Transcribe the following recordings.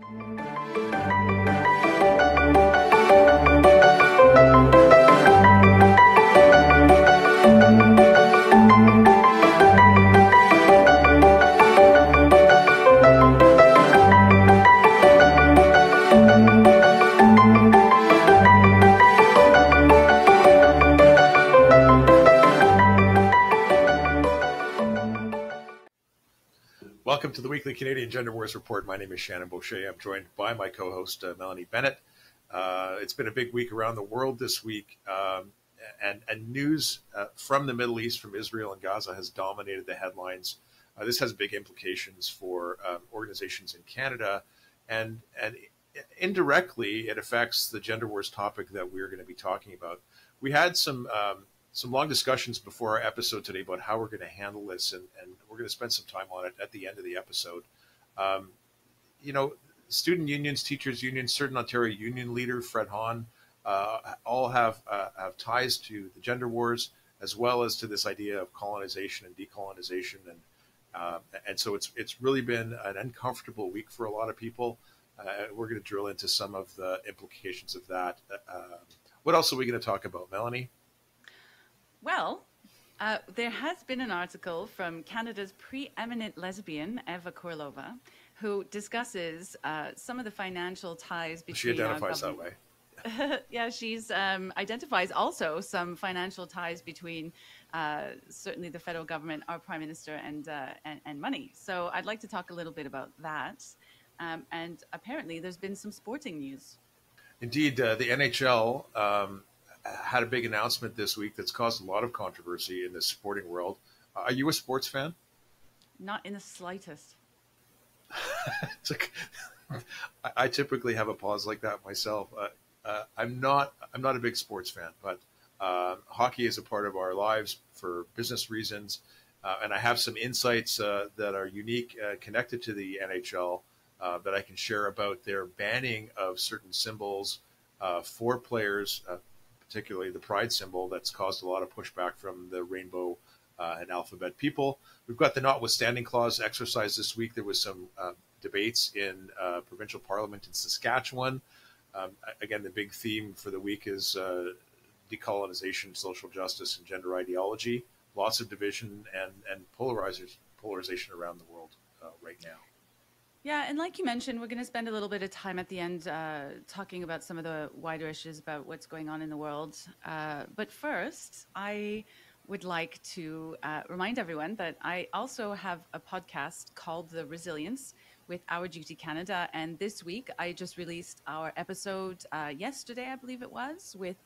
Welcome to the weekly Canadian Gender Wars Report. My name is Shannon Boucher. I'm joined by my co-host, Melanie Bennett. It's been a big week around the world this week, and news from the Middle East, from Israel and Gaza, has dominated the headlines. This has big implications for organizations in Canada, and indirectly, it affects the gender wars topic that we're going to be talking about. We had some long discussions before our episode today about how we're going to handle this, and we're going to spend some time on it at the end of the episode. Student unions, teachers unions, certain Ontario union leader Fred Hahn, all have ties to the gender wars, as well as to this idea of colonization and decolonization, and so it's really been an uncomfortable week for a lot of people. We're going to drill into some of the implications of that. What else are we going to talk about, Melanie? Well, there has been an article from Canada's preeminent lesbian, Eva Kurilova, who discusses some of the financial ties between... She identifies that way. Yeah, she's identifies also some financial ties between certainly the federal government, our prime minister, and money. So I'd like to talk a little bit about that. And apparently there's been some sporting news. Indeed, the NHL... had a big announcement this week that's caused a lot of controversy in the sporting world. Are you a sports fan? Not in the slightest. I typically have a pause like that myself. I'm not a big sports fan, but hockey is a part of our lives for business reasons, and I have some insights that are unique, connected to the NHL, that I can share about their banning of certain symbols for players. Particularly the pride symbol, that's caused a lot of pushback from the rainbow and alphabet people. We've got the notwithstanding clause exercised this week. There was some debates in provincial parliament in Saskatchewan. Again, the big theme for the week is decolonization, social justice, and gender ideology. Lots of division and polarization around the world right now. Yeah, and like you mentioned, we're going to spend a little bit of time at the end talking about some of the wider issues about what's going on in the world. But first, I would like to remind everyone that I also have a podcast called The Resilience with Our Duty Canada. And this week, I just released our episode yesterday, I believe it was, with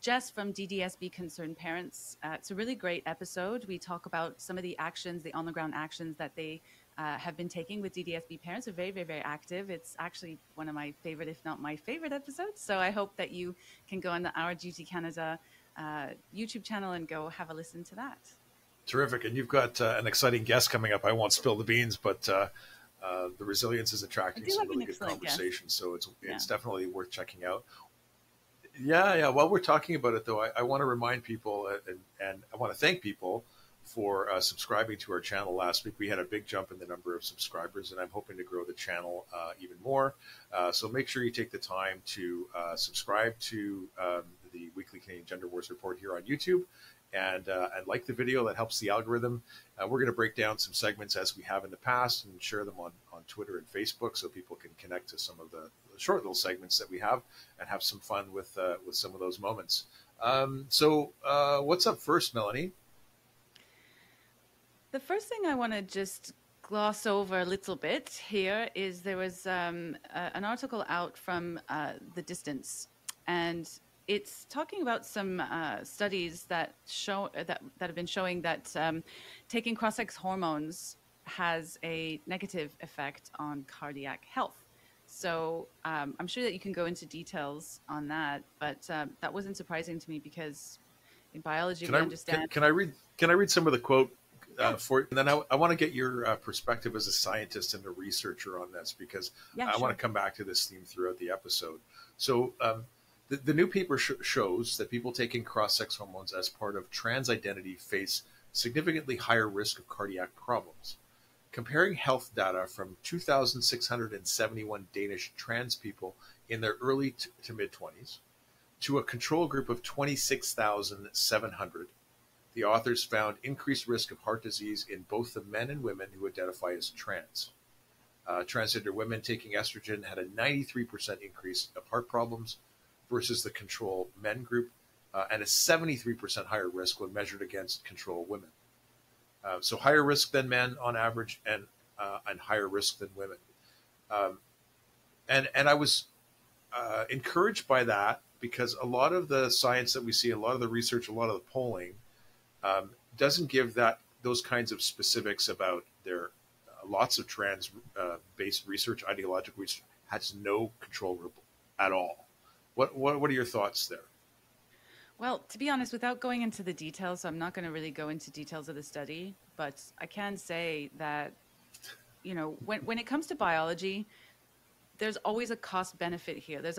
Jess from DDSB Concerned Parents. It's a really great episode. We talk about some of the actions, the on-the-ground actions that they have been taking with DDSB parents. Are very, very, very active. It's actually one of my favorite, if not my favorite episodes. So I hope that you can go on the Our Duty Canada YouTube channel and go have a listen to that. Terrific. And you've got an exciting guest coming up. I won't spill the beans, but The Resilience is attracting some really good conversation. Guest. So it's definitely worth checking out. Yeah. While we're talking about it, though, I want to remind people and I want to thank people for subscribing to our channel last week. We had a big jump in the number of subscribers, and I'm hoping to grow the channel even more. So make sure you take the time to subscribe to the weekly Canadian Gender Wars Report here on YouTube, and like the video. That helps the algorithm. We're going to break down some segments as we have in the past and share them on Twitter and Facebook so people can connect to some of the short little segments that we have and have some fun with some of those moments. So what's up first, Melanie? The first thing I want to just gloss over a little bit here is there was an article out from The Distance, and it's talking about some studies that have been showing that taking cross-sex hormones has a negative effect on cardiac health. So I'm sure that you can go into details on that, but that wasn't surprising to me because in biology we understand. Can I read some of the quote? And then I want to get your perspective as a scientist and a researcher on this, because I want to come back to this theme throughout the episode. So the new paper shows that people taking cross-sex hormones as part of trans identity face significantly higher risk of cardiac problems. comparing health data from 2,671 Danish trans people in their early to mid-20s to a control group of 26,700. The authors found increased risk of heart disease in both the men and women who identify as trans. Transgender women taking estrogen had a 93% increase of heart problems versus the control men group, and a 73% higher risk when measured against control women. So higher risk than men on average, and higher risk than women. And I was encouraged by that, because a lot of the science that we see, a lot of the research, a lot of the polling doesn't give those kinds of specifics about their lots of trans-based research, ideological research, has no control group at all. What are your thoughts there? Well, to be honest, without going into the details, I'm not going to really go into details of the study, but I can say that, you know, when it comes to biology, there's always a cost benefit here. There's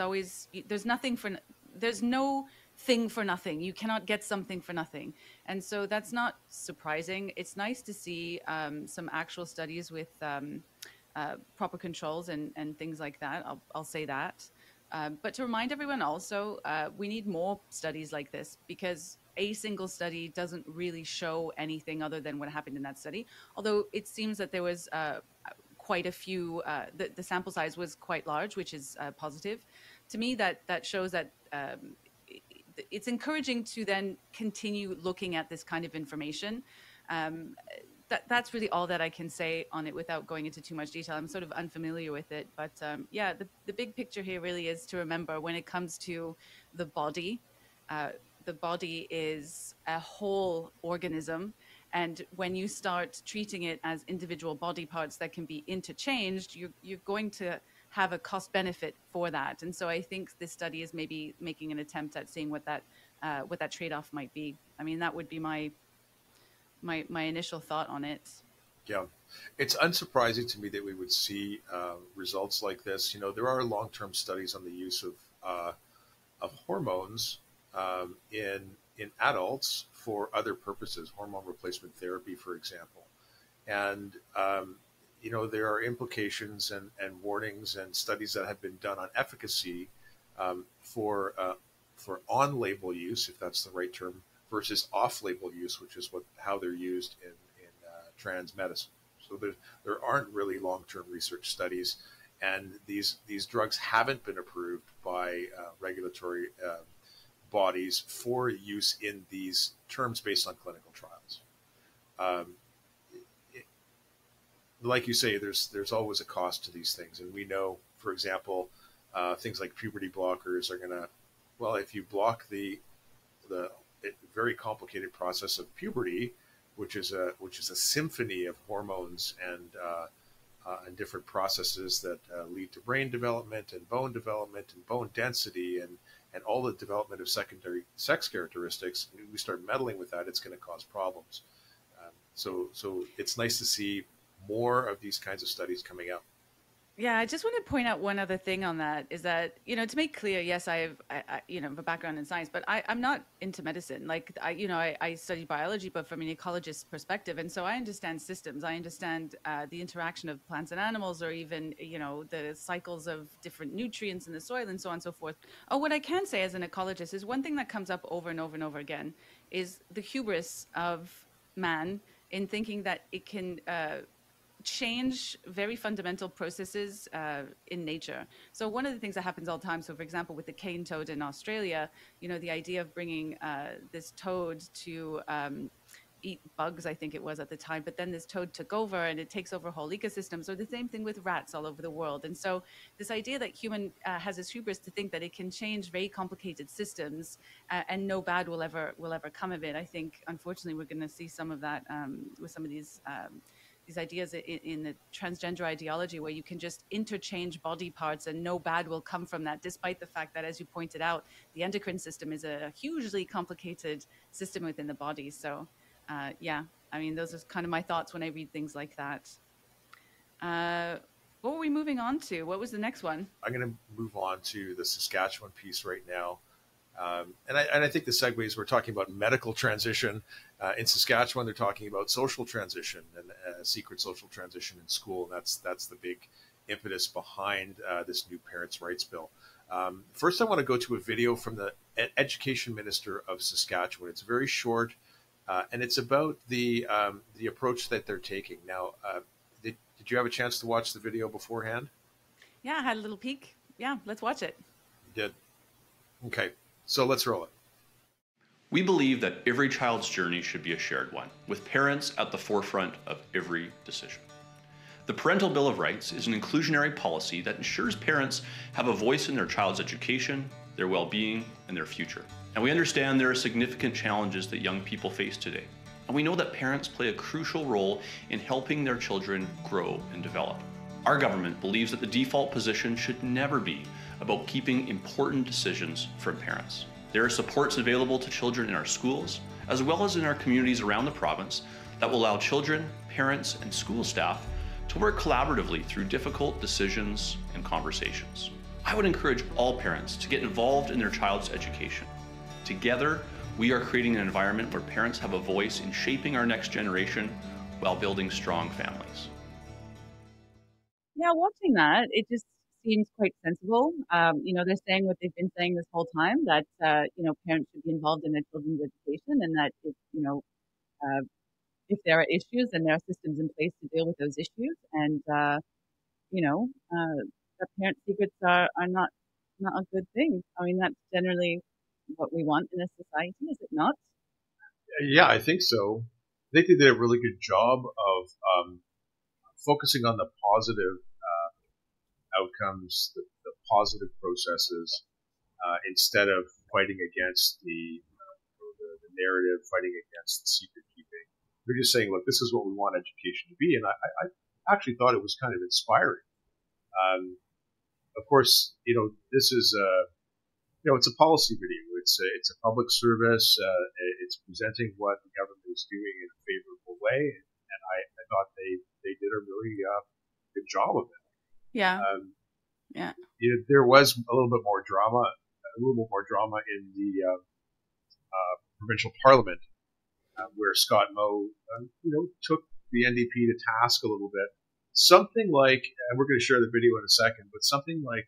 no thing for nothing. You cannot get something for nothing. And so that's not surprising. It's nice to see some actual studies with proper controls and things like that. I'll say that. But to remind everyone also, we need more studies like this, because a single study doesn't really show anything other than what happened in that study. Although it seems that there was quite a few, the sample size was quite large, which is positive. To me, that shows that it's encouraging to then continue looking at this kind of information. That's really all that I can say on it without going into too much detail. I'm sort of unfamiliar with it, but yeah, the big picture here really is to remember, when it comes to the body is a whole organism. And when you start treating it as individual body parts that can be interchanged, you're going to have a cost benefit for that. And so I think this study is maybe making an attempt at seeing what that trade-off might be. I mean, that would be my initial thought on it. Yeah, it's unsurprising to me that we would see results like this. You know, there are long-term studies on the use of hormones in adults for other purposes, hormone replacement therapy, for example. And you know, there are implications and warnings and studies that have been done on efficacy for on-label use, if that's the right term, versus off-label use, which is how they're used in trans medicine. So there aren't really long-term research studies, and these drugs haven't been approved by regulatory bodies for use in these terms based on clinical trials. Like you say, there's always a cost to these things, and we know, for example, things like puberty blockers are going to, well, if you block the very complicated process of puberty, which is a symphony of hormones and different processes that lead to brain development and bone density and all the development of secondary sex characteristics. We start meddling with that, it's going to cause problems. So it's nice to see more of these kinds of studies coming out. Yeah, I just want to point out one other thing on that, is that, you know, to make clear, yes, I have a background in science, but I'm not into medicine. Like, I study biology, but from an ecologist's perspective. And so I understand systems. I understand the interaction of plants and animals, or even, you know, the cycles of different nutrients in the soil and so on and so forth. Oh, what I can say as an ecologist is one thing that comes up over and over and over again is the hubris of man in thinking that it can change very fundamental processes in nature. So one of the things that happens all the time, so for example, with the cane toad in Australia, you know, the idea of bringing this toad to eat bugs, I think it was at the time, but then this toad took over and it takes over whole ecosystems, or the same thing with rats all over the world. And so this idea that human has this hubris to think that it can change very complicated systems and no bad will ever come of it. I think, unfortunately, we're going to see some of that with some of these ideas in the transgender ideology, where you can just interchange body parts and no bad will come from that, despite the fact that, as you pointed out, the endocrine system is a hugely complicated system within the body. So yeah, I mean, those are kind of my thoughts when I read things like that. What were we moving on to? What was the next one? I'm going to move on to the Saskatchewan piece right now. And I think the segue is we're talking about medical transition. In Saskatchewan, they're talking about social transition and secret social transition in school. And that's the big impetus behind this new parents' rights bill. First, I want to go to a video from the Education Minister of Saskatchewan. It's very short, and it's about the approach that they're taking. Now, did you have a chance to watch the video beforehand? Yeah, I had a little peek. Yeah, let's watch it. You did? Okay, so let's roll it. We believe that every child's journey should be a shared one, with parents at the forefront of every decision. The Parental Bill of Rights is an inclusionary policy that ensures parents have a voice in their child's education, their well-being, and their future. And we understand there are significant challenges that young people face today. And we know that parents play a crucial role in helping their children grow and develop. Our government believes that the default position should never be about keeping important decisions from parents. There are supports available to children in our schools, as well as in our communities around the province, that will allow children, parents, and school staff to work collaboratively through difficult decisions and conversations. I would encourage all parents to get involved in their child's education. Together, we are creating an environment where parents have a voice in shaping our next generation while building strong families. Yeah, watching that, it just seems quite sensible. They're saying what they've been saying this whole time, that, parents should be involved in their children's education, and that, if there are issues, then there are systems in place to deal with those issues. And, the parent secrets are not a good thing. I mean, that's generally what we want in a society, is it not? Yeah, I think so. I think they did a really good job of focusing on the positive outcomes, the positive processes, instead of fighting against the narrative, fighting against the secret keeping. They're just saying, look, this is what we want education to be. And I actually thought it was kind of inspiring. Of course, this is it's a policy video. It's a public service. It's presenting what the government is doing in a favorable way. And I thought they did a really good job of it. Yeah. There was a little bit more drama in the provincial parliament, where Scott Moe, took the NDP to task a little bit. Something like, and we're going to share the video in a second, but something like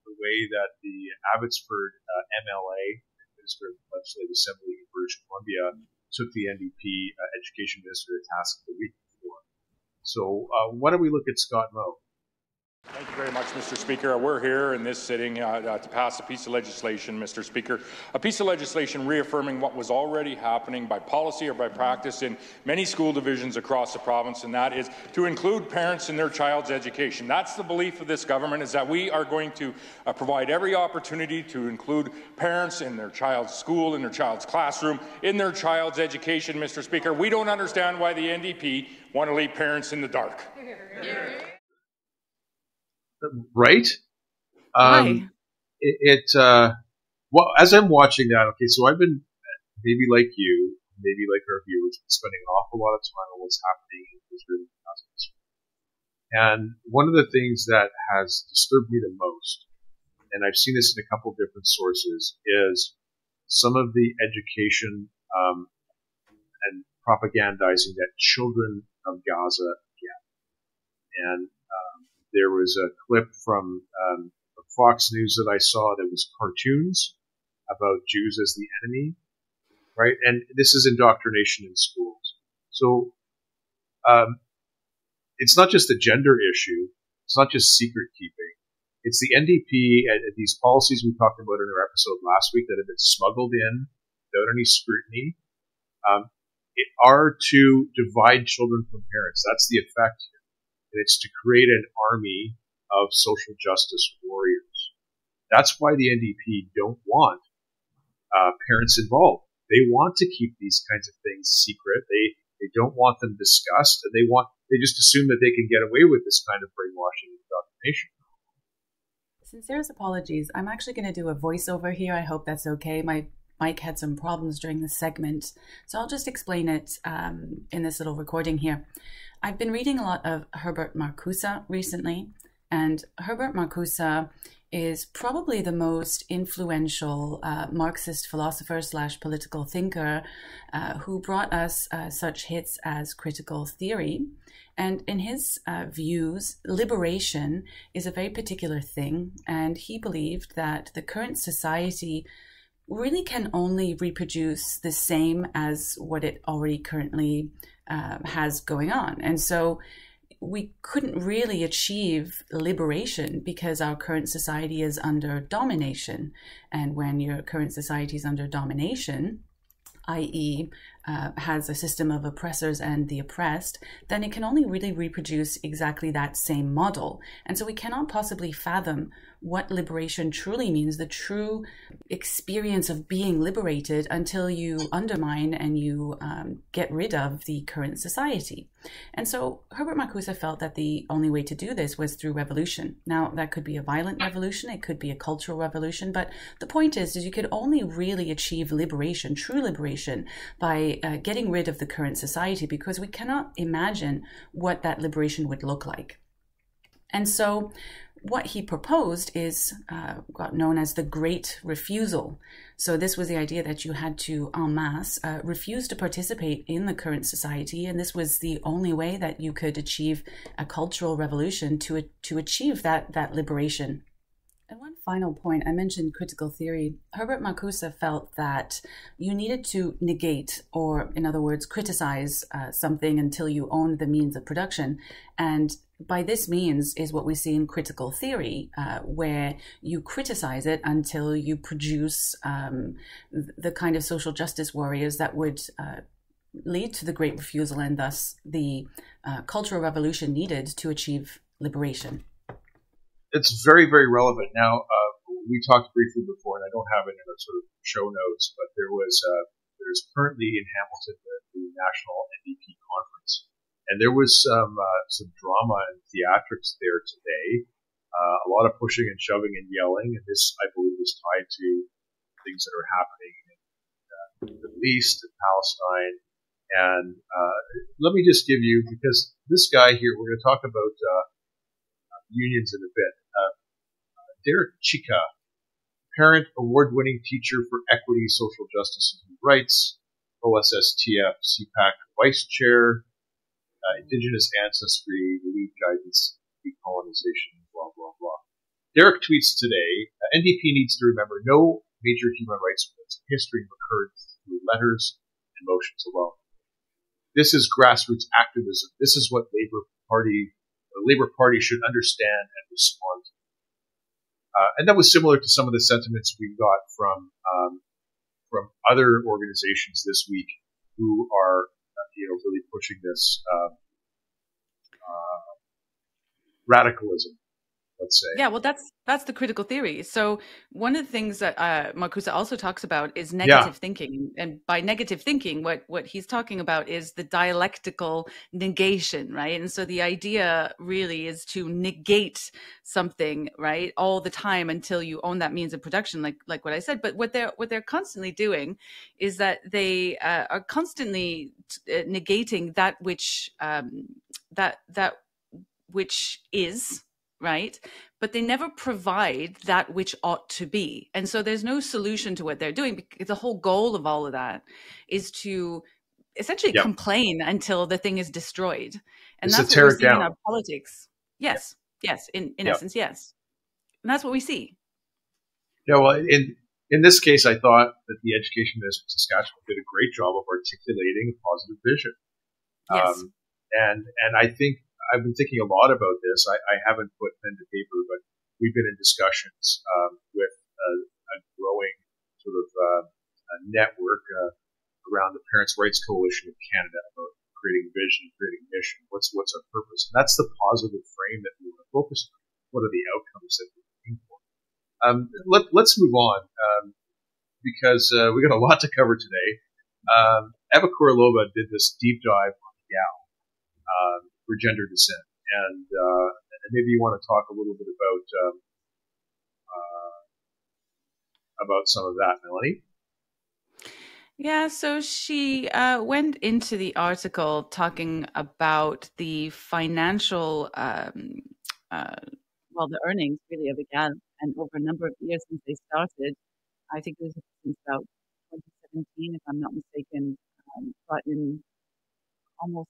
the way that the Abbotsford MLA, Minister of Legislative Assembly in British Columbia, took the NDP education minister to task the week before. So why don't we look at Scott Moe? Thank you very much, Mr. Speaker. We're here in this sitting to pass a piece of legislation, Mr. Speaker, a piece of legislation reaffirming what was already happening by policy or by practice in many school divisions across the province, and that is to include parents in their child's education. That's the belief of this government, is that we are going to provide every opportunity to include parents in their child's school, in their child's classroom, in their child's education, Mr. Speaker. We don't understand why the NDP want to leave parents in the dark. Right? Why? Well, as I'm watching that, okay, so I've been, maybe like you, maybe like our viewers, spending an awful lot of time on what's happening in Israel and Gaza. And one of the things that has disturbed me the most, and I've seen this in a couple different sources, is some of the education and propagandizing that children of Gaza get. And there was a clip from Fox News that I saw that was cartoons about Jews as the enemy, right? And this is indoctrination in schools. So it's not just a gender issue. It's not just secret keeping. It's the NDP and these policies we talked about in our episode last week that have been smuggled in without any scrutiny are to divide children from parents. That's the effect here. And it's to create an army of social justice warriors. That's why the NDP don't want parents involved. They want to keep these kinds of things secret. They don't want them discussed. They just assume that they can get away with this kind of brainwashing and indoctrination. Sincerest apologies. I'm actually going to do a voiceover here. I hope that's okay. My mic had some problems during this segment, so I'll just explain it in this little recording here. I've been reading a lot of Herbert Marcuse recently, And Herbert Marcuse is probably the most influential Marxist philosopher / political thinker who brought us such hits as critical theory. And in his views, liberation is a very particular thing. And he believed that the current society really can only reproduce the same as what it already currently has going on. And so we couldn't really achieve liberation because our current society is under domination. And when your current society is under domination, i.e. Has a system of oppressors and the oppressed, then it can only really reproduce exactly that same model. And so we cannot possibly fathom what liberation truly means, the true experience of being liberated, until you undermine and you get rid of the current society. And so Herbert Marcuse felt that the only way to do this was through revolution. Now, that could be a violent revolution, it could be a cultural revolution, but the point is you could only really achieve liberation, true liberation, by getting rid of the current society, because we cannot imagine what that liberation would look like. And so what he proposed is got known as the Great Refusal. So this was the idea that you had to, en masse, refuse to participate in the current society, and this was the only way that you could achieve a cultural revolution to achieve that liberation. And one final point, I mentioned critical theory. Herbert Marcuse felt that you needed to negate, or in other words, criticize something until you owned the means of production. And by this means is what we see in critical theory, where you criticize it until you produce the kind of social justice warriors that would lead to the Great Refusal, and thus the cultural revolution needed to achieve liberation. It's very, very relevant. Now, we talked briefly before, and I don't have it in a sort of show notes, but there's currently in Hamilton the National NDP Conference, and there was some drama and theatrics there today. A lot of pushing and shoving and yelling, and this, I believe, is tied to things that are happening in the Middle East and Palestine. And let me just give you, because this guy here, we're going to talk about unions in a bit. Derek Chica, parent, award-winning teacher for equity, social justice, and human rights, OSSTF CPAC vice chair, indigenous ancestry, lead guidance, decolonization, blah, blah, blah. Derek tweets today, NDP needs to remember no major human rights movements in history have occurred through letters and motions alone. This is grassroots activism. This is what the Labour Party should understand and respond to. And that was similar to some of the sentiments we got from other organizations this week who are, really pushing this radicalism, let's say. Yeah, well, that's the critical theory. So one of the things that Marcuse also talks about is negative thinking. And by negative thinking, what he's talking about is the dialectical negation, right? And so the idea really is to negate something, right, all the time until you own that means of production, like what I said. But what they're constantly doing is that they are constantly negating that which which is, right? But they never provide that which ought to be. And so there's no solution to what they're doing, because the whole goal of all of that is to essentially complain until the thing is destroyed. And that's what we're seeing in our politics. Yes, in essence, yes. And that's what we see. Yeah, well, in this case, I thought that the Education Minister of Saskatchewan did a great job of articulating a positive vision. Yes. And I think I've been thinking a lot about this. I haven't put pen to paper, but we've been in discussions with a growing sort of network around the Parents' Rights Coalition of Canada about creating vision, creating mission. What's our purpose? And that's the positive frame that we want to focus on. What are the outcomes that we're looking for? Let's move on because we got a lot to cover today. Eva Kurilova did this deep dive on Egale for gender dissent, and maybe you want to talk a little bit about some of that, Melanie. Yeah, so she went into the article talking about the financial the earnings really of Egale, and over a number of years since they started, I think it was since about 2017, if I'm not mistaken, brought in almost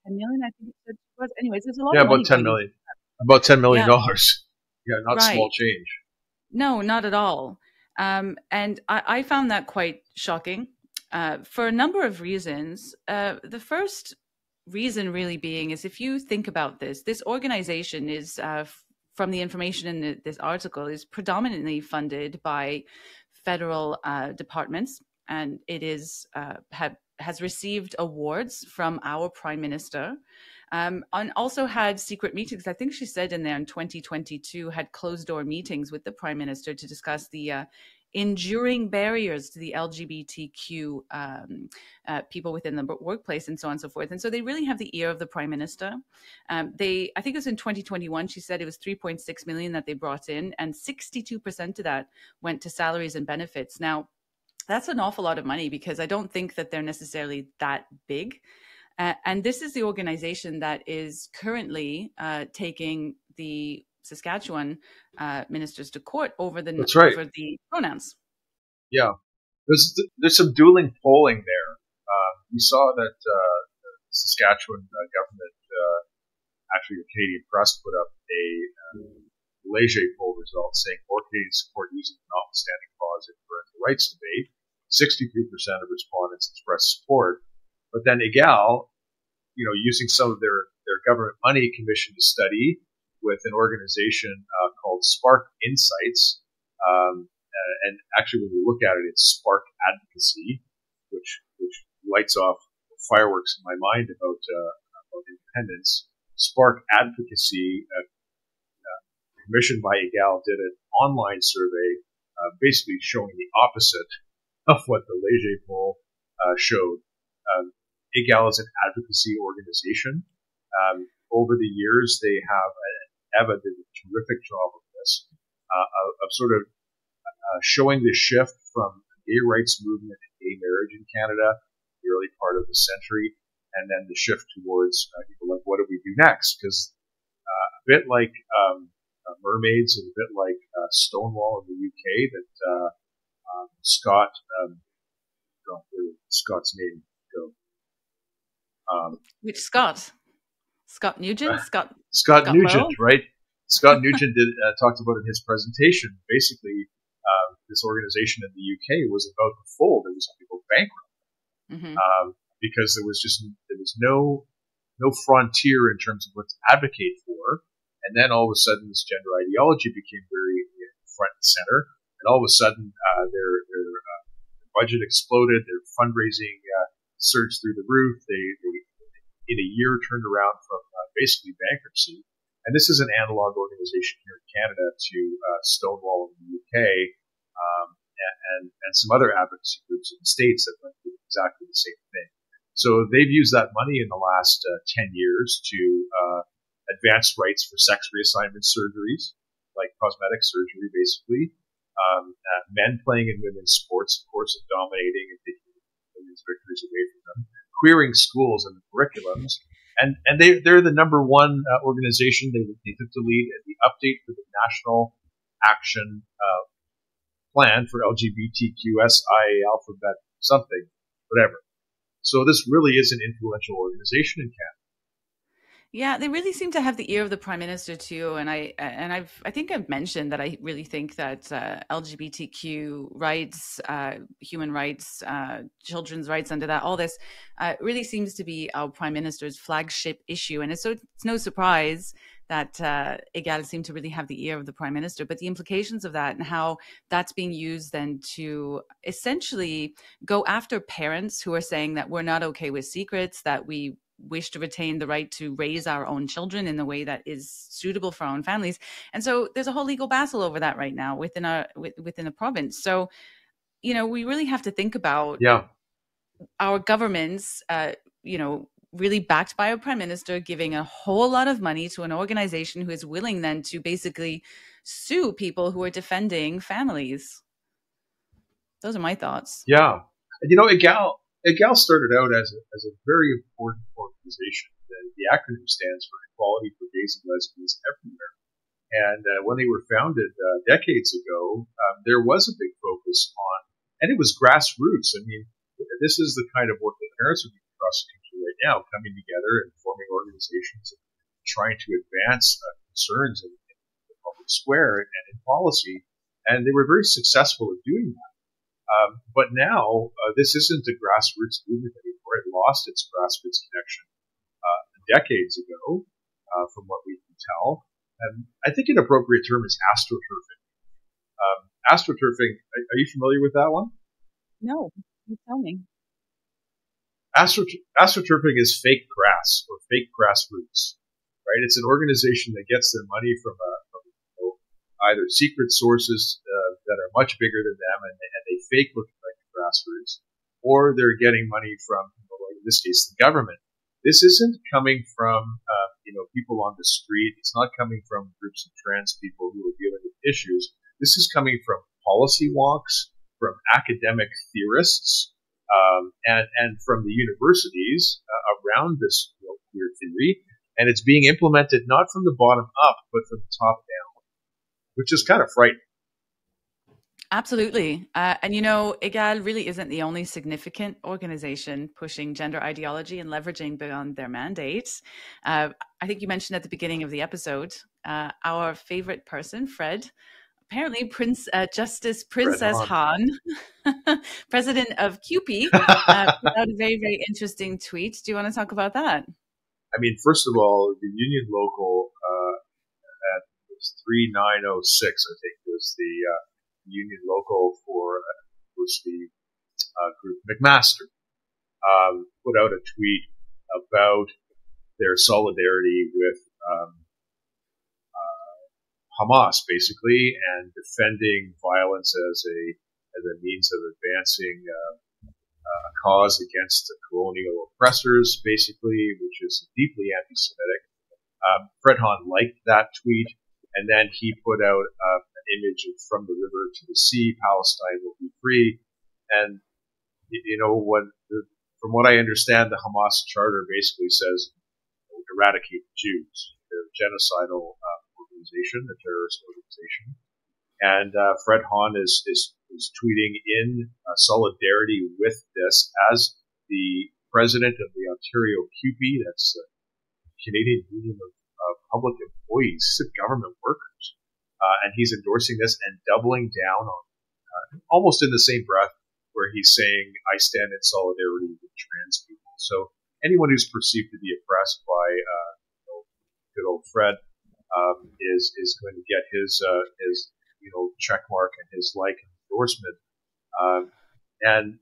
10 million, I think it was. Anyways, there's a lot of money. About 10 million. About $10 million. Yeah, not right. Small change. No, not at all. And I found that quite shocking for a number of reasons. The first reason really being is, if you think about this organization is, from the information in this article, is predominantly funded by federal departments, and it is has received awards from our Prime Minister, and also had secret meetings. I think she said in there in 2022 had closed door meetings with the Prime Minister to discuss the enduring barriers to the LGBTQ people within the workplace, and so on and so forth. And so they really have the ear of the Prime Minister. I think it was in 2021, she said it was 3.6 million that they brought in, and 62% of that went to salaries and benefits. Now, that's an awful lot of money, because I don't think that they're necessarily that big. And this is the organization that is currently taking the Saskatchewan ministers to court over the over the pronouns. Yeah, there's some dueling polling there. We saw that the Saskatchewan government, actually the Canadian press, put up a Leger poll result saying more Canadians support using the notwithstanding clause in parental rights debate. 63% of respondents expressed support. But then Egale, using some of their government money, commissioned a study with an organization called Spark Insights. And actually, when you look at it, it's Spark Advocacy, which lights off fireworks in my mind about independence. Spark Advocacy, commissioned by Egale, did an online survey, basically showing the opposite of what the Leger poll showed. Egale is an advocacy organization. Over the years, they have, Eva did a terrific job of this, of sort of showing the shift from the gay rights movement and gay marriage in Canada, the early part of the century, and then the shift towards people like, what do we do next? Because a bit like Mermaids, and a bit like Stonewall in the UK, that Scott's name go. Which Scott? Scott Nugent? Scott Nugent, Lowe? right? Scott Nugent talked about in his presentation. Basically, this organization in the UK was about to fold. It was going to go bankrupt because there was no frontier in terms of what to advocate for. And then all of a sudden, this gender ideology became very front and center. And all of a sudden, their budget exploded. Their fundraising surged through the roof. They in a year turned around from basically bankruptcy. And this is an analog organization here in Canada to Stonewall in the UK, and some other advocacy groups in the States that went through exactly the same thing. So they've used that money in the last 10 years to advance rights for sex reassignment surgeries, like cosmetic surgery, basically. Men playing in women's sports, of course, and dominating and taking women's victories away from them. Queering schools and the curriculums. And they're the number one organization. They took the lead in the update for the National Action Plan for LGBTQSI alphabet something, whatever. So this really is an influential organization in Canada. Yeah, they really seem to have the ear of the Prime Minister too, and I think I've mentioned that I really think that LGBTQ rights, human rights, children's rights under that, all this really seems to be our Prime Minister's flagship issue, and it's no surprise that Egale seem to really have the ear of the Prime Minister, but the implications of that and how that's being used then to essentially go after parents who are saying that we're not okay with secrets, that we wish to retain the right to raise our own children in the way that is suitable for our own families. And so there's a whole legal battle over that right now within the province. So, we really have to think about our governments, really backed by a Prime Minister, giving a whole lot of money to an organization who is willing then to basically sue people who are defending families. Those are my thoughts. Yeah. Egale started out as a very important organization the acronym stands for Equality for Gays and Lesbians Everywhere. And when they were founded decades ago, there was a big focus on, and it was grassroots. I mean, this is the kind of work that parents are doing across the country right now, coming together and forming organizations and trying to advance concerns in the public square and in policy. And they were very successful at doing that. But now, this isn't a grassroots movement anymore. It lost its grassroots connection decades ago, from what we can tell. And I think an appropriate term is astroturfing. Astroturfing, are you familiar with that one? No, you tell me. Astroturfing is fake grass or fake grassroots, right? It's an organization that gets their money from either secret sources that are much bigger than them, and they fake looking like the grassroots, or they're getting money from, like in this case, the government. This isn't coming from people on the street. It's not coming from groups of trans people who are dealing with issues. This is coming from policy wonks, from academic theorists, and from the universities around this queer theory. And it's being implemented not from the bottom up, but from the top down, which is kind of frightening. Absolutely. And Egale really isn't the only significant organization pushing gender ideology and leveraging beyond their mandates. I think you mentioned at the beginning of the episode, our favorite person, Fred, apparently Justice Princess Hahn, president of CUPE, put out a very, very interesting tweet. Do you want to talk about that? I mean, first of all, the union local at 3906, I think, was the union local for the group McMaster, put out a tweet about their solidarity with Hamas, basically, and defending violence as a means of advancing a cause against the colonial oppressors, basically, which is deeply anti-Semitic. Fred Hahn liked that tweet, and then he put out an image of From the River to the Sea, Palestine will be free. And, from what I understand, the Hamas charter basically says eradicate the Jews. They're a genocidal organization, a terrorist organization. And Fred Hahn is tweeting in solidarity with this as the president of the Ontario CUPE, that's the Canadian Union of Public Employees, government workers. And he's endorsing this and doubling down on, almost in the same breath, where he's saying, I stand in solidarity with trans people. So anyone who's perceived to be oppressed by good old Fred is going to get his check mark and his like endorsement. And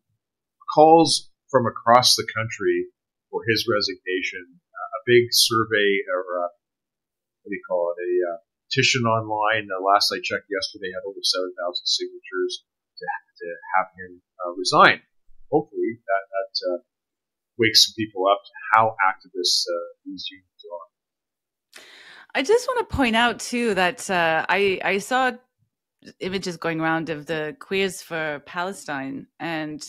calls from across the country for his resignation. A big survey, or what do you call it, a petition online. Last I checked yesterday, had over 7,000 signatures to have him resign. Hopefully that wakes some people up to how activist these unions are. I just want to point out too that I saw images going around of the Queers for Palestine, and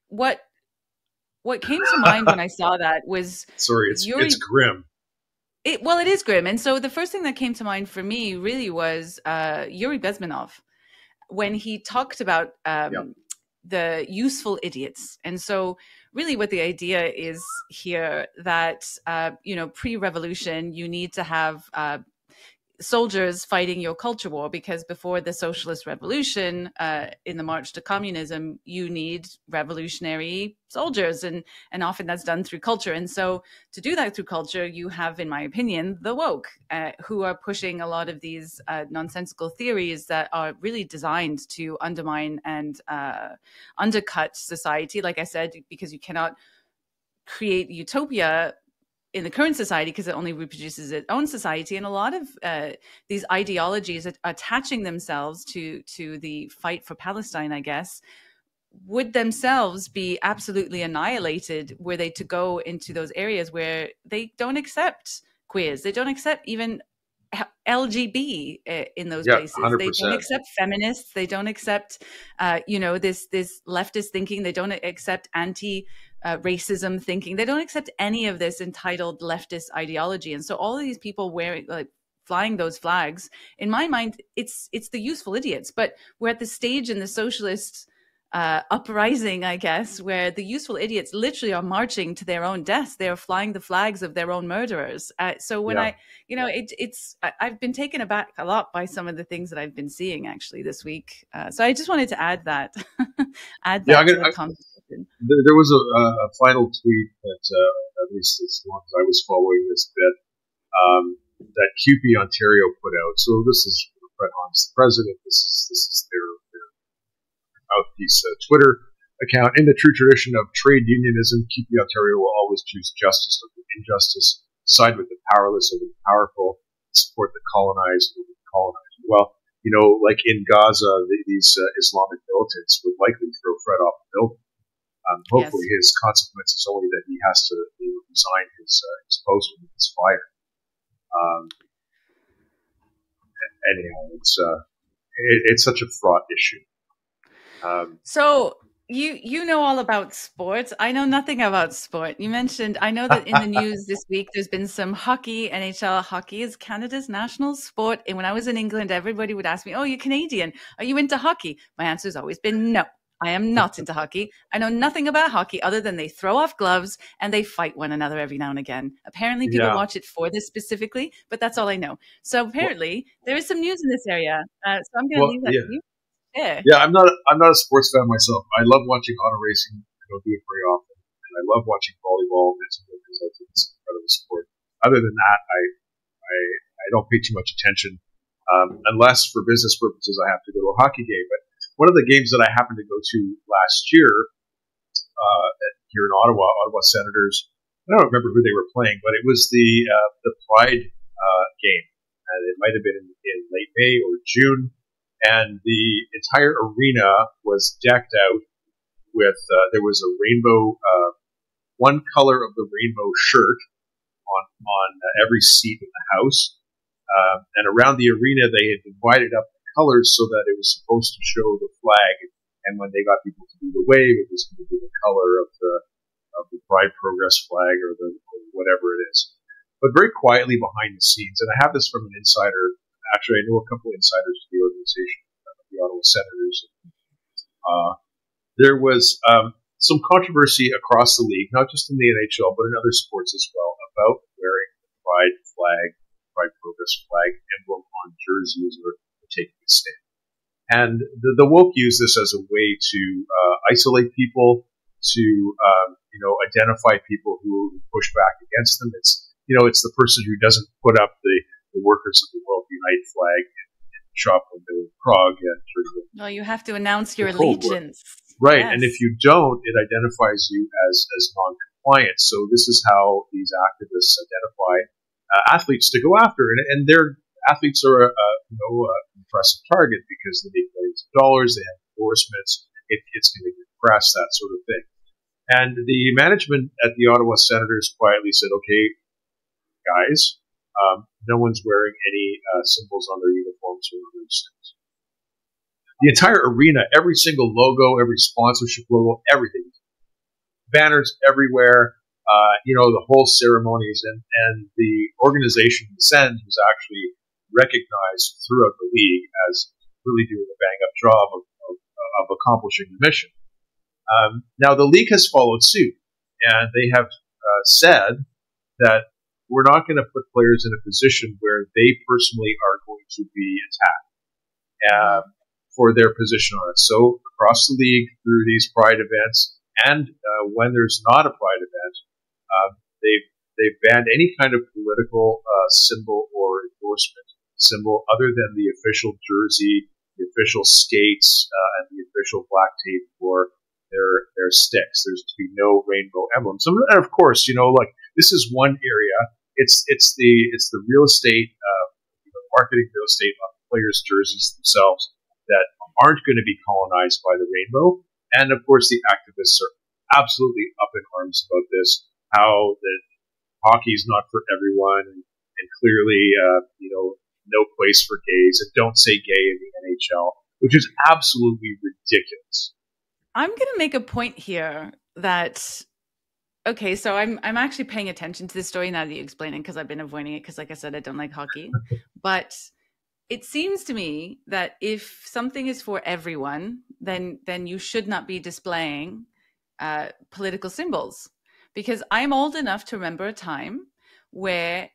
what came to mind when I saw that was it's grim. It is grim. And so the first thing that came to mind for me really was Yuri Bezmenov, when he talked about the useful idiots. And so really what the idea is here that, pre-revolution, you need to have soldiers fighting your culture war, because before the socialist revolution, in the march to communism, you need revolutionary soldiers, and often that's done through culture. And so to do that through culture, you have, in my opinion, the woke, who are pushing a lot of these nonsensical theories that are really designed to undermine and undercut society, like I said, because you cannot create utopia in the current society because it only reproduces its own society. And a lot of these ideologies attaching themselves to the fight for Palestine, I guess, would themselves be absolutely annihilated were they to go into those areas where they don't accept queers. They don't accept even LGB in those places. 100%. They don't accept feminists. They don't accept, this leftist thinking. They don't accept racism thinking. They don't accept any of this entitled leftist ideology. And so all of these people wearing, like, flying those flags, in my mind, it's the useful idiots. But we're at the stage in the socialist uprising, I guess, where the useful idiots literally are marching to their own deaths. They are flying the flags of their own murderers. So when I've been taken aback a lot by some of the things that I've been seeing actually this week. So I just wanted to add that, to the conversation. There was a final tweet that, at least as long as I was following this bit, that CUPE Ontario put out. So this is Fred Hahn's the president. This is their mouthpiece Twitter account. In the true tradition of trade unionism, CUPE Ontario will always choose justice over injustice, side with the powerless over the powerful, support the colonized over the colonized. Well, like in Gaza, these Islamic militants would likely throw Fred off the building. Hopefully, yes. His consequence is only that he has to resign his post when he's fired. Anyhow, it's such a fraught issue. So you know all about sports. I know nothing about sport. You mentioned, I know that in the news this week, there's been some hockey. NHL hockey is Canada's national sport. And when I was in England, everybody would ask me, "Oh, you're Canadian. Are you into hockey?" My answer has always been no. I am not into hockey. I know nothing about hockey other than they throw off gloves and they fight one another every now and again. Apparently people watch it for this specifically, but that's all I know. So apparently there is some news in this area. So I'm going to leave that to you. Yeah, I'm not a sports fan myself. I love watching auto racing. I don't do it very often. And I love watching volleyball because I think it's an incredible sport. Other than that, I don't pay too much attention. Unless for business purposes I have to go to a hockey game. But one of the games that I happened to go to last year here in Ottawa Senators, I don't remember who they were playing, but it was the Pride game. And it might have been in late May or June. And the entire arena was decked out with, there was a rainbow, one color of the rainbow shirt on every seat in the house. And around the arena, they had divided up the colors so that it was supposed to show the flag. And when they got people to do the wave, it was going to be the color of the Pride Progress flag or whatever it is. But very quietly behind the scenes, and I have this from an insider. Actually, I know a couple of insiders to the organization, the Ottawa Senators. There was some controversy across the league, not just in the NHL, but in other sports as well, about wearing the Pride flag, Pride Progress flag emblem on jerseys or taking a stand. And the woke use this as a way to isolate people, to identify people who push back against them. It's the person who doesn't put up the Workers of the World Unite flag in the shop window in Prague. Well, you have to announce your allegiance. Right, yes. And if you don't, it identifies you as non-compliant. So this is how these activists identify athletes to go after. And their athletes are an impressive target because they make millions of dollars, they have endorsements, it's going to get press, that sort of thing. And the management at the Ottawa Senators quietly said, okay, guys, no one's wearing any symbols on their uniforms or on their things. The entire arena, every single logo, every sponsorship logo, everything. Banners everywhere, the whole ceremonies. And the organization, the Sens, was actually recognized throughout the league as really doing a bang-up job of accomplishing the mission. Now, the league has followed suit, and they have said that we're not going to put players in a position where they personally are going to be attacked for their position on it. So across the league, through these Pride events, and when there's not a Pride event, they've banned any kind of political symbol or endorsement symbol other than the official jersey, the official skates, and the official black tape for their sticks. There's to be no rainbow emblems. And of course, this is one area. It's the real estate, marketing real estate on the players' jerseys themselves that aren't going to be colonized by the rainbow. And of course, the activists are absolutely up in arms about this. How that hockey is not for everyone, and clearly, no place for gays. And don't say gay in the NHL, which is absolutely ridiculous. I'm going to make a point here that okay, so I'm actually paying attention to this story now that you explain it, because I've been avoiding it because, like I said, I don't like hockey. But it seems to me that if something is for everyone, then you should not be displaying political symbols, because I'm old enough to remember a time where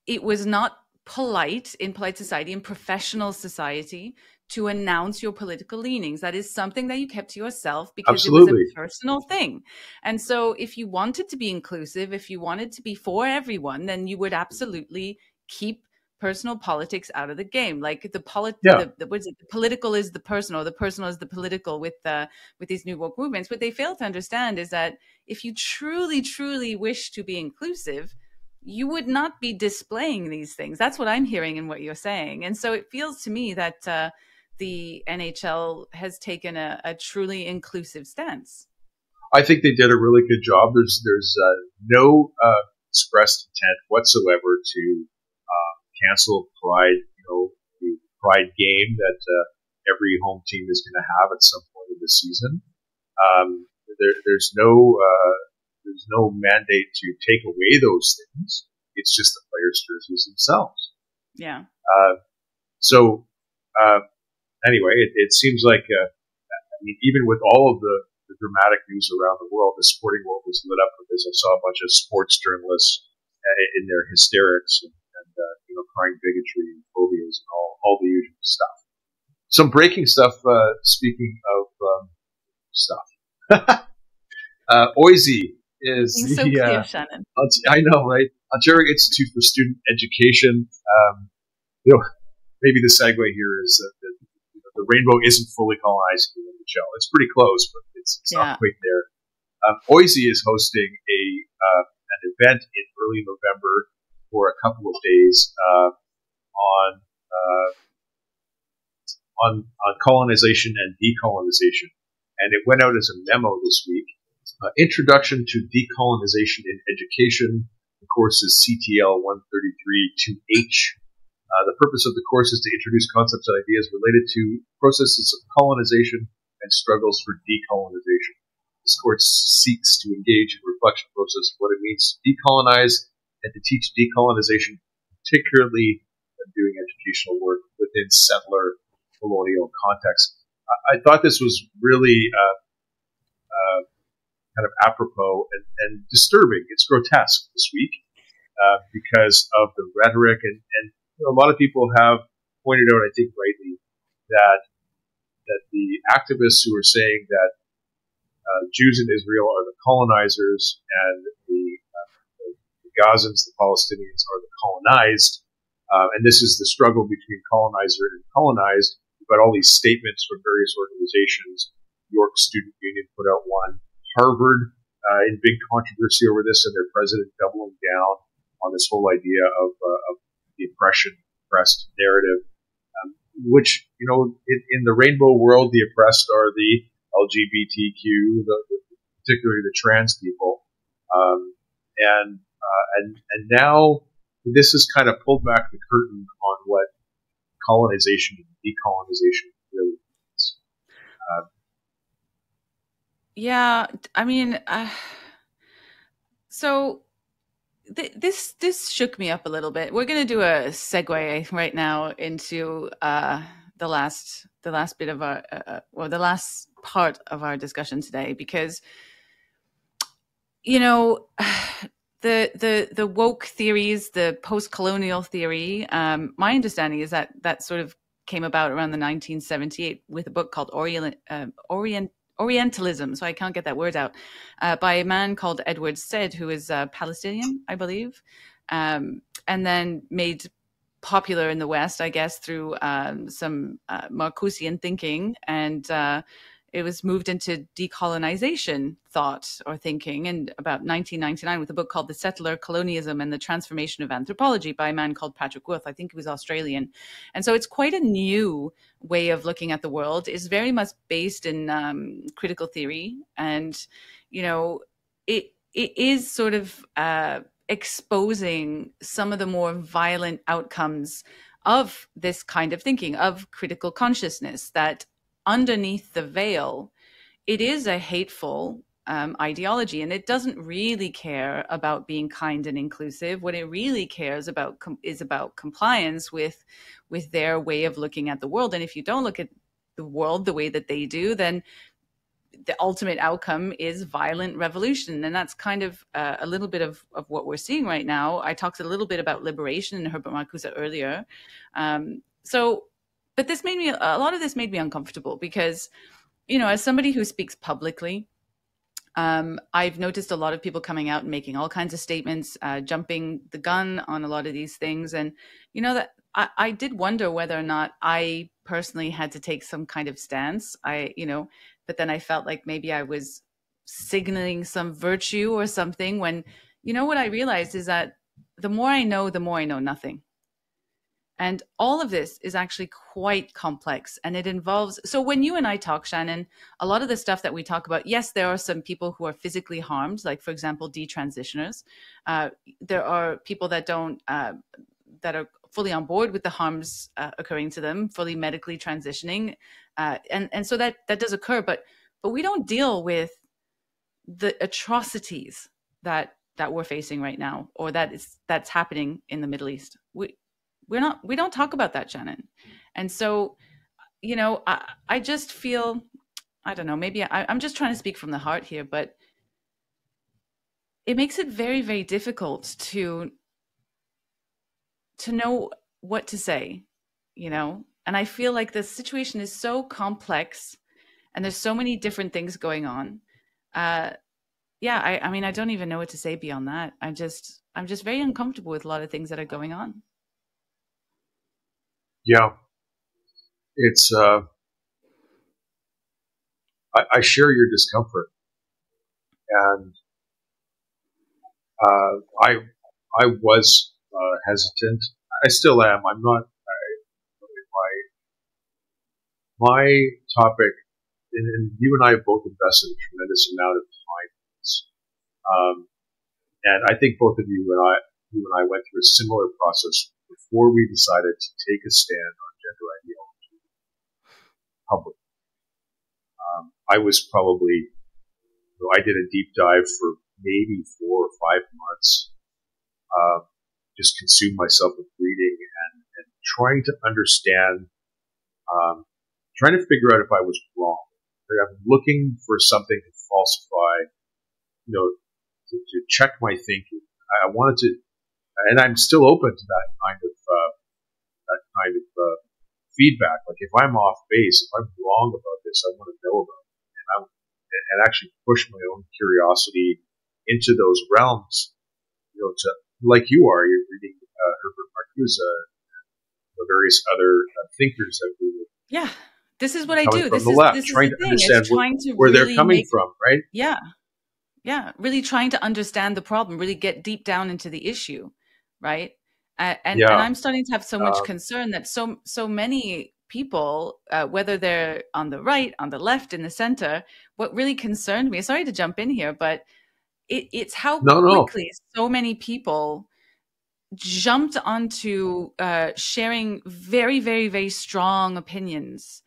it was not polite in polite society, in professional society, to announce your political leanings. That is something that you kept to yourself because Absolutely. It was a personal thing. And so if you wanted to be inclusive, if you wanted to be for everyone, then you would absolutely keep personal politics out of the game. Like the political is the personal, the personal is the political with these new woke movements. What they fail to understand is that if you truly, truly wish to be inclusive, you would not be displaying these things. That's what I'm hearing in what you're saying. And so it feels to me that the NHL has taken a truly inclusive stance. I think they did a really good job. There's no expressed intent whatsoever to cancel Pride, the Pride game that every home team is going to have at some point in the season. There's no mandate to take away those things. It's just the players' jerseys themselves. Yeah. Anyway, it seems like, even with all of the dramatic news around the world, the sporting world was lit up with this. I saw a bunch of sports journalists in their hysterics and crying bigotry and phobias and all the usual stuff. Some breaking stuff, speaking of stuff. OISE is so clear, Shannon. I know, right? Ontario Institute for Student Education. Maybe the segue here is that the rainbow isn't fully colonized in the NHL. It's pretty close, but it's not quite there. OISE is hosting an event in early November for a couple of days on colonization and decolonization, and it went out as a memo this week. Introduction to Decolonization in Education. The course is CTL 133-2H. The purpose of the course is to introduce concepts and ideas related to processes of colonization and struggles for decolonization. This course seeks to engage in reflection process of what it means to decolonize and to teach decolonization, particularly when doing educational work within settler colonial context. I thought this was really kind of apropos and disturbing. It's grotesque this week because of the rhetoric, and a lot of people have pointed out, I think rightly, that the activists who are saying that Jews in Israel are the colonizers and the Gazans, the Palestinians, are the colonized, and this is the struggle between colonizer and colonized. We've got all these statements from various organizations. York Student Union put out one. Harvard in big controversy over this, and their president doubling down on this whole idea of the oppressed narrative, which, in the rainbow world, the oppressed are the LGBTQ, particularly the trans people, and now this has kind of pulled back the curtain on what colonization and decolonization really means. Yeah, I mean, so this shook me up a little bit. We're going to do a segue right now into the last bit of our the last part of our discussion today, because the woke theories, the post-colonial theory. My understanding is that sort of came about around the 1978 with a book called Orientalism, so I can't get that word out, by a man called Edward Said, who is Palestinian, I believe, and then made popular in the West, I guess, through some Marcusian thinking, and it was moved into decolonization thought or thinking in about 1999 with a book called The Settler, Colonialism and the Transformation of Anthropology by a man called Patrick Wolf. I think he was Australian. And so it's quite a new way of looking at the world. It's very much based in critical theory. And, it is sort of exposing some of the more violent outcomes of this kind of thinking, of critical consciousness, that underneath the veil, it is a hateful ideology, and it doesn't really care about being kind and inclusive. What it really cares about is about compliance with their way of looking at the world. And if you don't look at the world the way that they do, then the ultimate outcome is violent revolution. And that's kind of a little bit of what we're seeing right now. I talked a little bit about liberation in Herbert Marcuse earlier. But a lot of this made me uncomfortable because, as somebody who speaks publicly, I've noticed a lot of people coming out and making all kinds of statements, jumping the gun on a lot of these things. And, that I did wonder whether or not I personally had to take some kind of stance. But then I felt like maybe I was signaling some virtue or something when, what I realized is that the more I know nothing. And all of this is actually quite complex, and it involves, so when you and I talk, Shannon, a lot of the stuff that we talk about, yes, there are some people who are physically harmed, like, for example, detransitioners. There are people that that are fully on board with the harms occurring to them, fully medically transitioning. And so that does occur, but we don't deal with the atrocities that we're facing right now, or that's happening in the Middle East. We don't talk about that, Shannon. And so, I just feel, I don't know, maybe I'm just trying to speak from the heart here, but it makes it very, very difficult to know what to say, and I feel like the situation is so complex and there's so many different things going on. I mean, I don't even know what to say beyond that. I'm just very uncomfortable with a lot of things that are going on. Yeah, it's. I share your discomfort, and I was hesitant. I still am. I'm not. My topic, and you and I have both invested a tremendous amount of time in this, and I think both of you and I went through a similar process before we decided to take a stand on gender ideology publicly. I was probably, I did a deep dive for maybe 4 or 5 months, just consumed myself with reading and trying to understand, trying to figure out if I was wrong. I'm looking for something to falsify, to check my thinking. I wanted to, and I'm still open to that kind of feedback. Like, if I'm off base, if I'm wrong about this, I want to know about it, and actually push my own curiosity into those realms. To, like you are, you're reading Herbert Marcuse, the various other thinkers that we were. Yeah, this is what I do. This is trying the to thing. understand where they're coming from, right? Yeah. Yeah, really trying to understand the problem, really get deep down into the issue, right? And I'm starting to have so much concern that so many people, whether they're on the right, on the left, in the center, what really concerned me, sorry to jump in here, but it's how quickly so many people jumped onto sharing very, very, very strong opinions,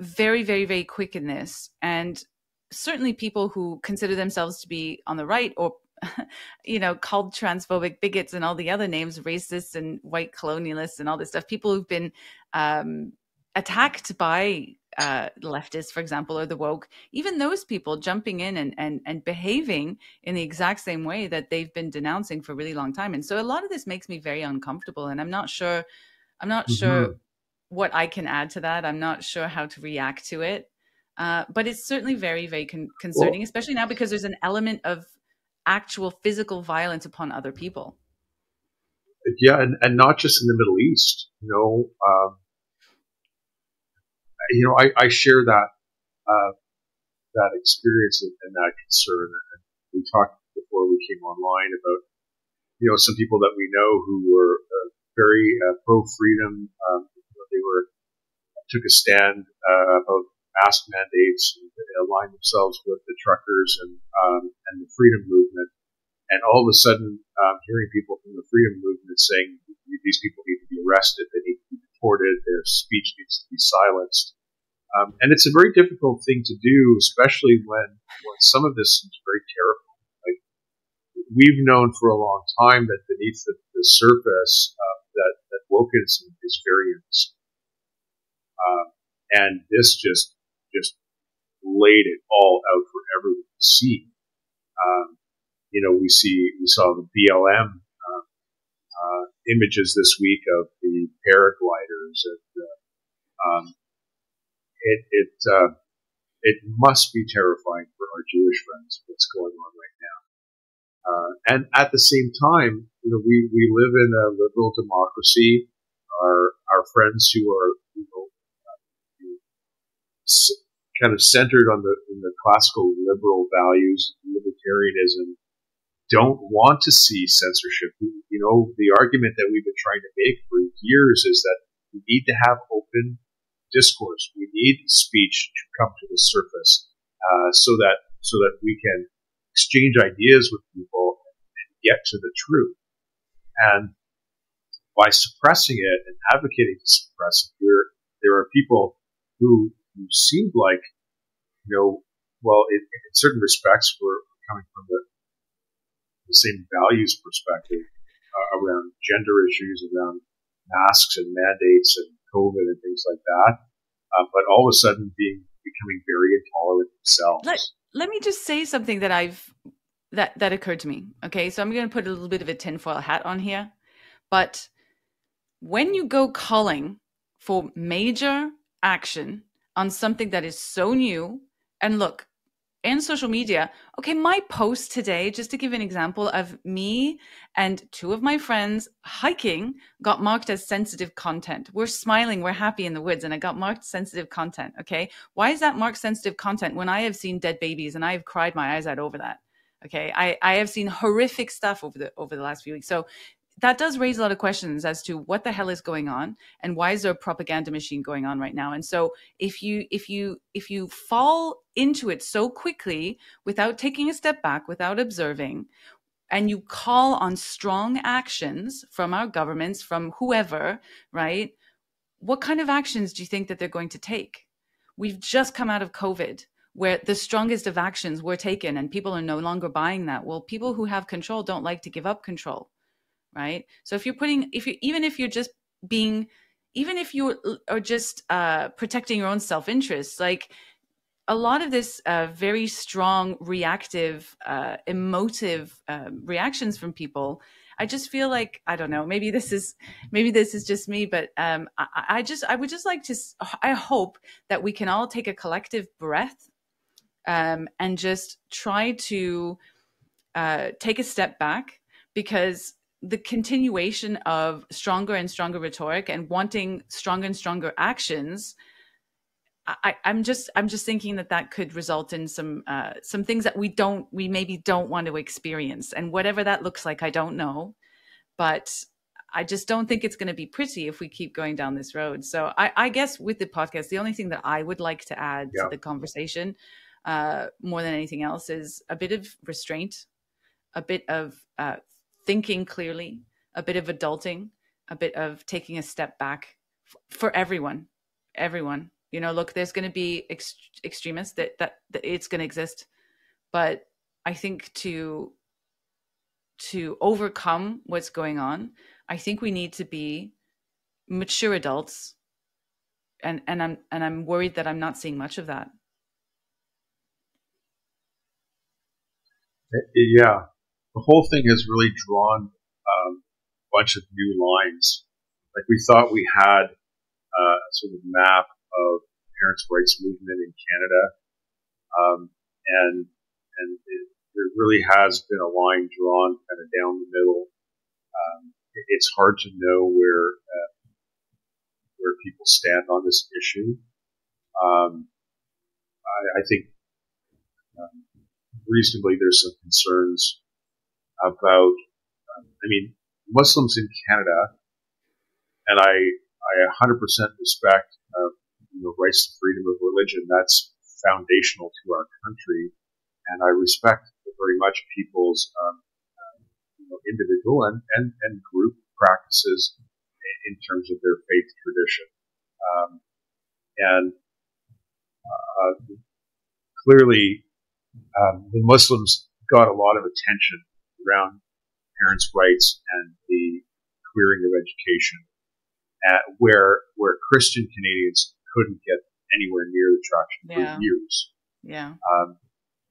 very, very, very quick in this. And certainly people who consider themselves to be on the right, or, called transphobic bigots and all the other names, racists and white colonialists and all this stuff, people who've been attacked by leftists, for example, or the woke, even those people jumping in and behaving in the exact same way that they've been denouncing for a really long time. And so a lot of this makes me very uncomfortable, and I'm not sure what I can add to that. I'm not sure how to react to it. But it's certainly very, very concerning, especially now because there's an element of actual physical violence upon other people. Yeah, and not just in the Middle East. I share that experience and that concern. And we talked before we came online about some people that we know who were very pro freedom. They took a stand about mask mandates, and they aligned themselves with the truckers and the freedom movement. And all of a sudden, hearing people from the freedom movement saying these people need to be arrested, they need to be deported, their speech needs to be silenced. And it's a very difficult thing to do, especially when some of this is very terrifying. Like, we've known for a long time that beneath the surface, that wokeism is very innocent. And this just laid it all out for everyone to see. We saw the BLM images this week of the paragliders, and it must be terrifying for our Jewish friends what's going on right now. And at the same time, we live in a liberal democracy. Our friends who are kind of centered in the classical liberal values, libertarianism, don't want to see censorship. The argument that we've been trying to make for years is that we need to have open discourse. We need speech to come to the surface, so that we can exchange ideas with people and get to the truth. And by suppressing it and advocating to suppress it, there are people who seemed like, in certain respects, we're coming from the same values perspective around gender issues, around masks and mandates and COVID and things like that, but all of a sudden becoming very intolerant themselves. Let me just say something that occurred to me. Okay, so I'm going to put a little bit of a tinfoil hat on here, but when you go calling for major action on something that is so new, and look, in social media, okay, my post today, just to give an example of me and two of my friends hiking, got marked as sensitive content. We're smiling, we're happy in the woods, and I got marked sensitive content, okay? Why is that marked sensitive content when I have seen dead babies and I have cried my eyes out over that, okay? I have seen horrific stuff over the last few weeks. So that does raise a lot of questions as to what the hell is going on and why is there a propaganda machine going on right now. And so if you fall into it so quickly without taking a step back, without observing, and you call on strong actions from our governments, from whoever, right? What kind of actions do you think that they're going to take? We've just come out of COVID, where the strongest of actions were taken and people are no longer buying that. Well, people who have control don't like to give up control. Right. So even if you are just protecting your own self-interest, like a lot of this very strong, reactive, emotive reactions from people, I just feel like, I don't know, maybe this is just me, but I would just like to, I hope that we can all take a collective breath and just try to take a step back, because the continuation of stronger and stronger rhetoric and wanting stronger and stronger actions, I'm just thinking that could result in some things that we maybe don't want to experience, and whatever that looks like, I don't know, but I just don't think it's going to be pretty if we keep going down this road. So I guess with the podcast, the only thing that I would like to add to the conversation, more than anything else, is a bit of restraint, a bit of thinking clearly, a bit of adulting, a bit of taking a step back for everyone. Look, there's going to be extremists that it's going to exist, but I think to overcome what's going on, I think we need to be mature adults, and I'm worried that I'm not seeing much of that. Yeah. The whole thing has really drawn a bunch of new lines. Like, we thought we had a sort of map of parents' rights movement in Canada, and there really has been a line drawn kind of down the middle. It's hard to know where people stand on this issue. I think reasonably there's some concerns about, Muslims in Canada, and I 100% respect rights to freedom of religion. That's foundational to our country, and I respect very much people's individual and group practices in terms of their faith tradition. And clearly the Muslims got a lot of attention around parents' rights and the clearing of education, where Christian Canadians couldn't get anywhere near the traction for years. Yeah.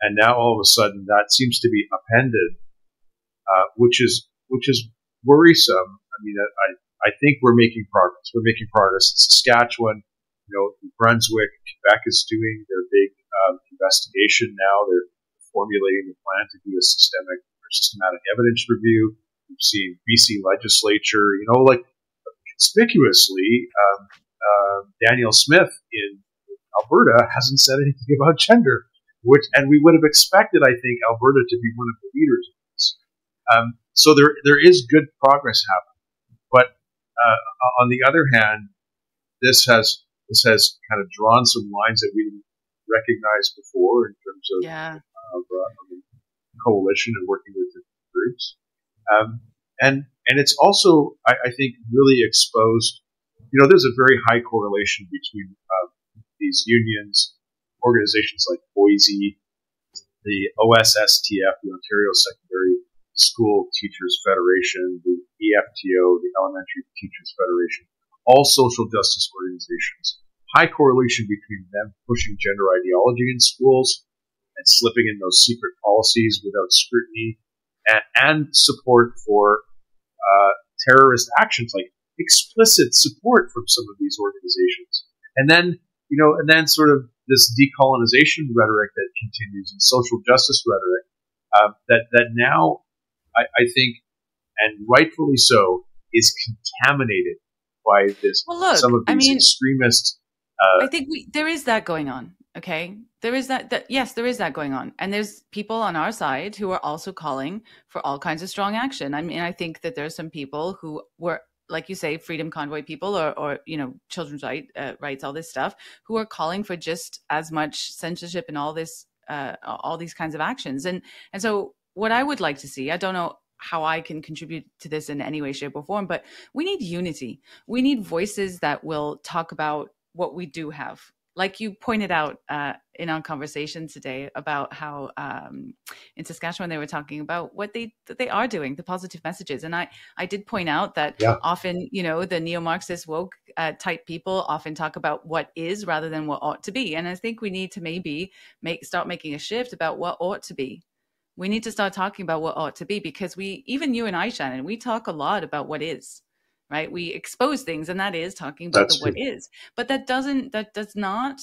And now all of a sudden that seems to be upended, which is worrisome. I mean, I think we're making progress. We're making progress in Saskatchewan. New Brunswick, Quebec is doing their big investigation now. They're formulating a plan to do a systematic evidence review. We've seen BC legislature, conspicuously, Daniel Smith in Alberta hasn't said anything about gender, and we would have expected, I think, Alberta to be one of the leaders in this. So there is good progress happening, but on the other hand, this has kind of drawn some lines that we didn't recognize before in terms of coalition and working with different groups. And it's also, I think, really exposed, there's a very high correlation between these unions, organizations like OISE, the OSSTF, the Ontario Secondary School Teachers Federation, the EFTO, the Elementary Teachers Federation, all social justice organizations. High correlation between them pushing gender ideology in schools and slipping in those secret policies without scrutiny, and support for terrorist actions, like explicit support from some of these organizations. And then sort of this decolonization rhetoric that continues and social justice rhetoric that now I think, and rightfully so, is contaminated by this. Well, look, some of these extremists. I think there is that going on. Okay, there is that. Yes, there is that going on, and there's people on our side who are also calling for all kinds of strong action. I mean, I think that there's some people who were, like you say, freedom convoy people, or children's rights, all this stuff, who are calling for just as much censorship and all these kinds of actions. And so, what I would like to see, I don't know how I can contribute to this in any way, shape, or form, but we need unity. We need voices that will talk about what we do have. Like you pointed out in our conversation today about how in Saskatchewan they were talking about what they are doing, the positive messages. And I did point out that often, the neo-Marxist woke type people often talk about what is rather than what ought to be. And I think we need to maybe start making a shift about what ought to be. We need to start talking about what ought to be, because even you and I, Shannon, we talk a lot about what is. Right, we expose things, and that is talking about what is. But that does not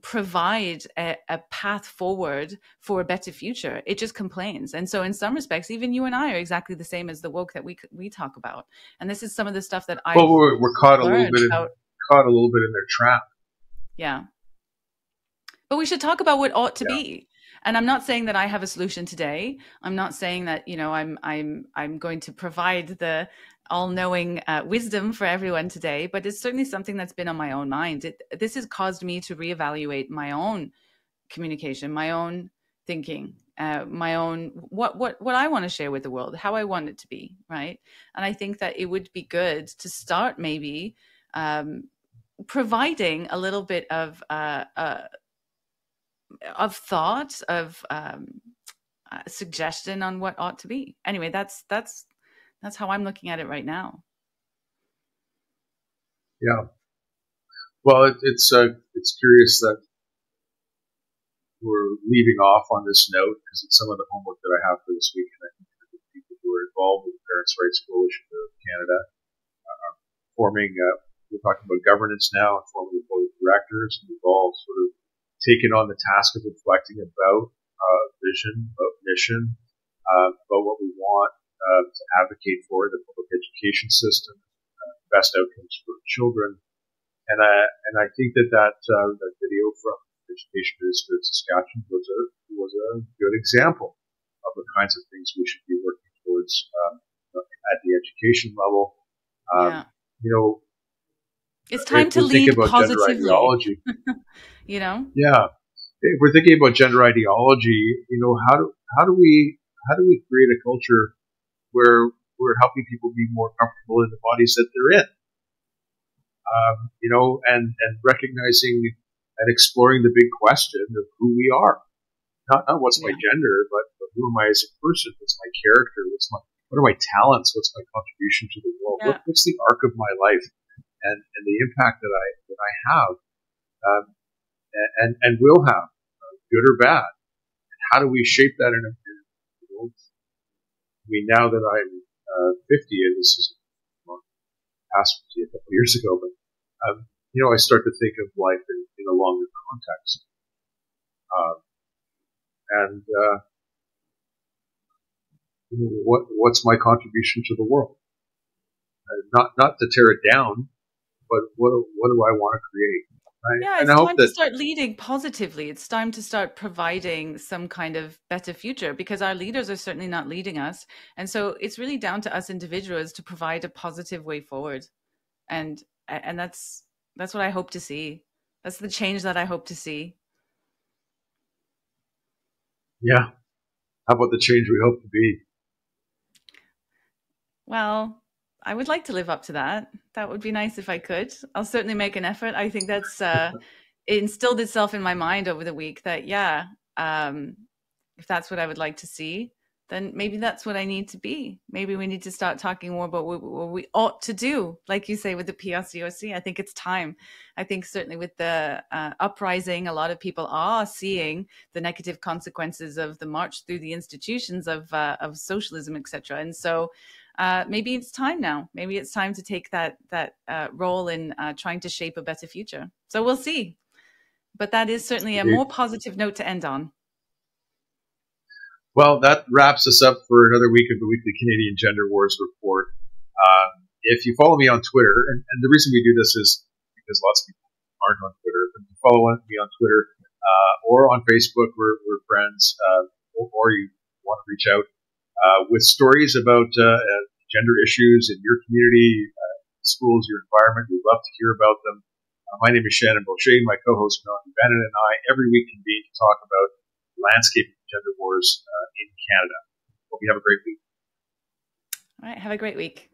provide a path forward for a better future. It just complains. And so, in some respects, even you and I are exactly the same as the woke that we talk about. And this is some of the stuff that we're caught a little bit in their trap. Yeah, but we should talk about what ought to be. And I'm not saying that I have a solution today. I'm not saying that I'm going to provide the all-knowing wisdom for everyone today, but it's certainly something that's been on my own mind. This has caused me to reevaluate my own communication, my own thinking, my own what I want to share with the world, how I want it to be, right? And I think that it would be good to start maybe providing a little bit of thought, of suggestion on what ought to be. Anyway, that's how I'm looking at it right now. Yeah. Well, it's curious that we're leaving off on this note, because it's some of the homework that I have for this week, and I think the people who are involved with the Parents' Rights Coalition of Canada are forming. We're talking about governance now, and forming the board of directors, and we've all sort of taken on the task of reflecting about vision, about mission, about what we want to advocate for the public education system, best outcomes for children, and I think that video from the Education Minister of Saskatchewan was a good example of the kinds of things we should be working towards at the education level. It's time to lead positively. Yeah. If we're thinking about gender ideology, how do we create a culture where we're helping people be more comfortable in the bodies that they're in? And recognizing and exploring the big question of who we are. Not what's my gender, but who am I as a person? What's my character? What are my talents? What's my contribution to the world? Yeah. What's the arc of my life and the impact that I have and will have, good or bad? And how do we shape that in a world? I mean, now that I'm 50, and this is past 50 a couple of years ago, but I start to think of life in a longer context. What's my contribution to the world? Not to tear it down, but what do I want to create? It's time to start leading positively. It's time to start providing some kind of better future, because our leaders are certainly not leading us. And so it's really down to us individuals to provide a positive way forward. And that's what I hope to see. That's the change that I hope to see. Yeah. How about the change we hope to be? Well, I would like to live up to that. That would be nice if I could. I'll certainly make an effort. I think that's it instilled itself in my mind over the week that, if that's what I would like to see, then maybe that's what I need to be. Maybe we need to start talking more about what we ought to do, like you say, with the PRCOC. I think it's time. I think certainly with the uprising, a lot of people are seeing the negative consequences of the march through the institutions of socialism, etc. And so maybe it's time now. Maybe it's time to take that role in trying to shape a better future. So we'll see. But that is certainly a more positive note to end on. Well, that wraps us up for another week of the Weekly Canadian Gender Wars Report. If you follow me on Twitter, and the reason we do this is because lots of people aren't on Twitter, but if you follow me on Twitter or on Facebook, we're friends, or you want to reach out with stories about gender issues in your community, schools, your environment. We'd love to hear about them. My name is Shannon Boucher. My co-host Melanie Bannon and I every week convene to talk about landscape of gender wars in Canada. Hope you have a great week. All right. Have a great week.